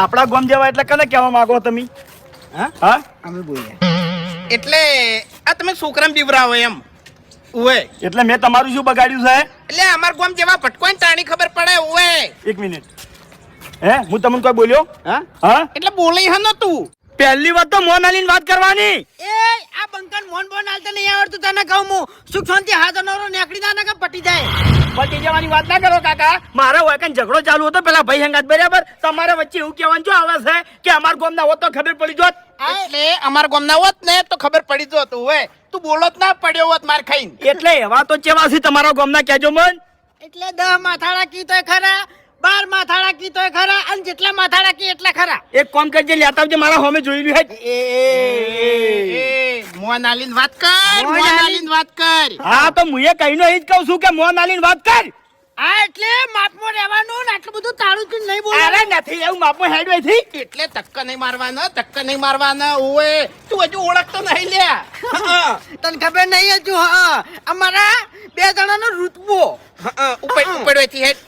આપણા ગામ જેવા એટલે કને કહેવા માંગો તમે? હા અમે બોલ્યા એટલે આ તમે છોકરાને બીવરાવો એમ ઓએ એટલે મેં તમારું શું બગાડ્યું છે? એટલે અમાર ગામ જેવા ભટકોઈને તાણી ખબર પડે ઓએ એક મિનિટ. હું તમને કોઈ બોલ્યો? હા એટલે બોલી હનો તું પહેલી વાત તો મોન આલીને વાત કરવાની. એ આ બંકન મોન બોન હાલતા નહીં આવડતું તને કહું હું સુખ શાંતિ હાથ નવરો નીકળી ના કે પટી જાય. પટી જવાની વાત ના કરો કાકા. મારા હોય કઈ ઝઘડો ચાલુ હતો પેલા ભાઈ હંગાત બરાબર. તમારા વચ્ચે એવું કહેવાનું શું આવે છે કે અમાર ગામ ના હોત તો ખબર પડી જોત. એટલે અમાર ગામ ના હોત ને તો ખબર પડી જોત ઓએ તું બોલો જ ના પડ્યો હોત માર ખાઈને. એટલે એવા તો ચેવા છે તમારા ગામ ના કહેજો મન. એટલે 10 માથાડા કી તોય ખરા 12 માથાડા કી તોય ખરા અને જેટલા માથાડા કી એટલા ખરા. એક કામ કરજે લેતા આવજે મારા હોમે જોઈ એ મોન આલીને વાત કર મોન આલીને વાત કર. હા તો હું એ કહીને જ કહું છું કે મોન આલીને વાત કર. આ એટલે માપમાં રહેવાનું ને આટલું બધું તાળું જ નહીં અરે બોલવાનું. નથી એવું માપો હેડ થી. એટલે ધક્કા નહીં મારવાના ઓએ તું હજુ ઓળખતો નહીં લ્યા. તને ખબર નહીં હજુ અમારા 2 જણાનો રૂતબો ઉપર ઉપડવેથી હેડ